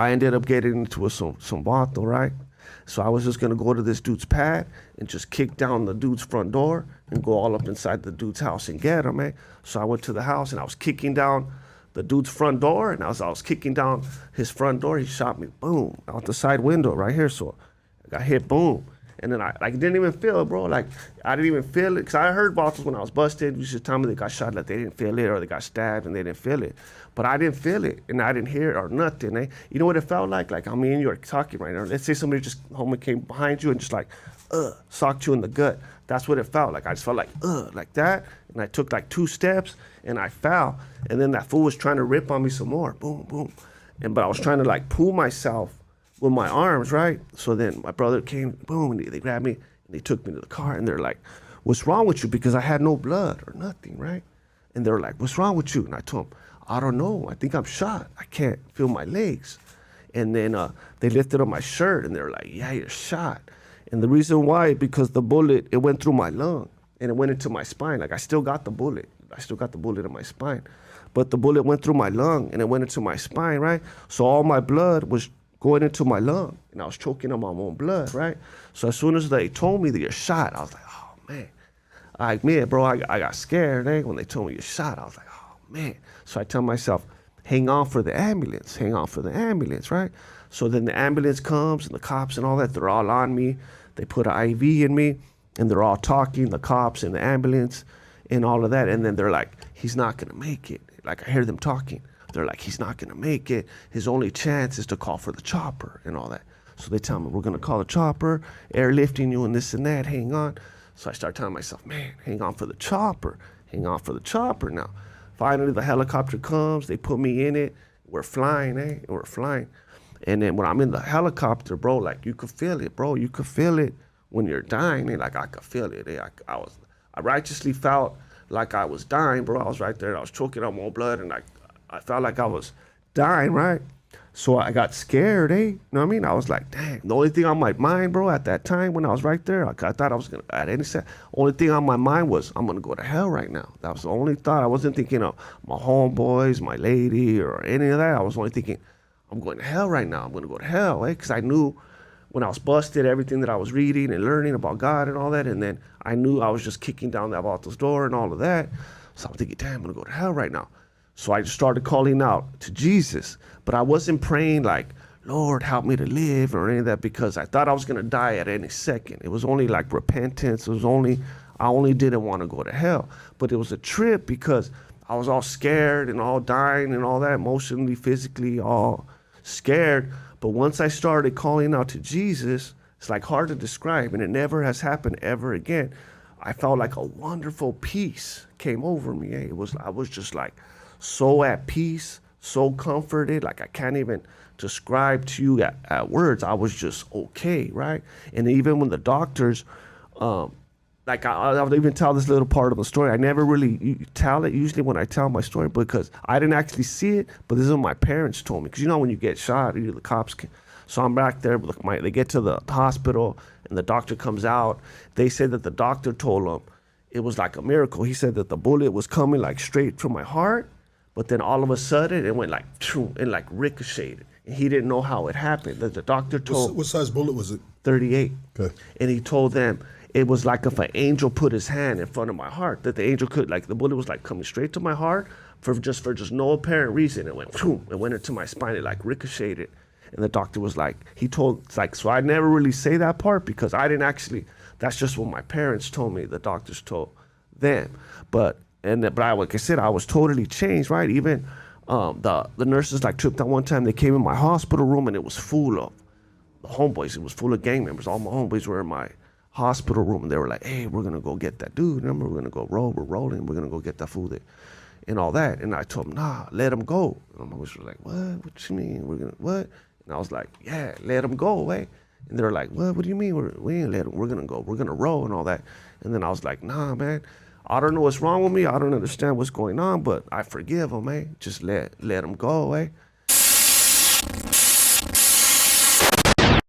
I ended up getting into some vato, right? So I was just gonna go to this dude's pad and just kick down the dude's front door and go all up inside the dude's house and get him, man. So I went to the house and I was kicking down the dude's front door, and I was kicking down his front door. He shot me, boom, out the side window right here. So I got hit, boom. And then I like didn't even feel it, bro. Like I didn't even feel it, cause I heard vatos when I was busted. You should tell me they got shot, like they didn't feel it, or they got stabbed and they didn't feel it. But I didn't feel it, and I didn't hear it or nothing. Eh? You know what it felt like? Like me and you are talking right now. Let's say somebody just homie came behind you and just like, socked you in the gut. That's what it felt like. I just felt like that, and I took like 2 steps and I fell, and then that fool was trying to rip on me some more. Boom, boom, but I was trying to like pull myself with my arms, right? So then my brother came, boom, and they grabbed me and they took me to the car, and they're like, what's wrong with you? Because I had no blood or nothing, right? And they were like, what's wrong with you? And I told them, I don't know, I think I'm shot. I can't feel my legs. And then they lifted up my shirt and they were like, yeah, you're shot. And the reason why, because the bullet, it went through my lung and it went into my spine. Like I still got the bullet. I still got the bullet in my spine. But the bullet went through my lung and it went into my spine, right? So all my blood was going into my lung, and I was choking on my own blood, right? So as soon as they told me that you're shot, I was like, oh, man. I got scared, eh? When they told me you're shot, I was like, oh, man. So I tell myself, hang on for the ambulance, right? So then the ambulance comes, and the cops and all that, they're all on me. They put an IV in me, and they're all talking, the cops and the ambulance and all of that. And then they're like, he's not going to make it. Like, I hear them talking. They're like, he's not gonna make it. His only chance is to call for the chopper and all that. So they tell me, we're gonna call the chopper, airlifting you and this and that, hang on. So I start telling myself, man, hang on for the chopper now. Finally, the helicopter comes, they put me in it, we're flying, And then when I'm in the helicopter, bro, like you could feel it, bro. You could feel it when you're dying, like I could feel it. I righteously felt like I was dying, bro. I was right there, I was choking on my own blood, and I felt like I was dying, right? So I got scared, You know what I mean? I was like, dang. The only thing on my mind, bro, at that time when I was right there, I thought I was going to, at any second, only thing on my mind was, I'm going to go to hell right now. That was the only thought. I wasn't thinking of my homeboys, my lady, or any of that. I was only thinking, I'm going to hell right now. I'm going to go to hell, Because I knew when I was busted, everything that I was reading and learning about God and all that, and then I knew I was just kicking down that Vato's door and all of that. So I'm thinking, damn, I'm going to go to hell right now. So I just started calling out to Jesus, but I wasn't praying like, Lord, help me to live or any of that, because I thought I was going to die at any second. It was only like repentance. I only didn't want to go to hell, but it was a trip because I was all scared and all dying and all that, emotionally, physically, all scared. But once I started calling out to Jesus, it's like hard to describe, and it never has happened ever again. I felt like a wonderful peace came over me. I was just like, so at peace, so comforted, like I can't even describe to you at words. I was just okay, right? And even when the doctors, like I'll even tell this little part of the story. I never really tell it usually when I tell my story because I didn't actually see it, but this is what my parents told me. Because you know when you get shot, the cops can. So I'm back there, they get to the hospital and the doctor comes out. They said that the doctor told them it was like a miracle. He said that the bullet was coming like straight from my heart, but then all of a sudden it went like, and like ricocheted. And he didn't know how it happened. The doctor told. What size bullet was it? 38. Okay. And he told them it was like if an angel put his hand in front of my heart, that the angel could, like the bullet was like coming straight to my heart for just no apparent reason. It went, it went into my spine. It like ricocheted. And the doctor was like, so I never really say that part because I didn't actually, that's just what my parents told me, the doctors told them. But like I said, I was totally changed, right? Even the nurses like took that one time, they came in my hospital room and it was full of the homeboys. It was full of gang members. All my homeboys were in my hospital room and they were like, hey, we're going to go get that dude. Remember, we're going to go roll. We're rolling. We're going to go get that fool and all that. And I told them, nah, let him go. And my boys were like, what? What you mean? We're going to, what? And I was like, yeah, let him go, And they were like, what do you mean? We ain't let him. We're going to go. We're going to roll and all that. And then I was like, nah, man. I don't know what's wrong with me. I don't understand what's going on, but I forgive him, Just let him go,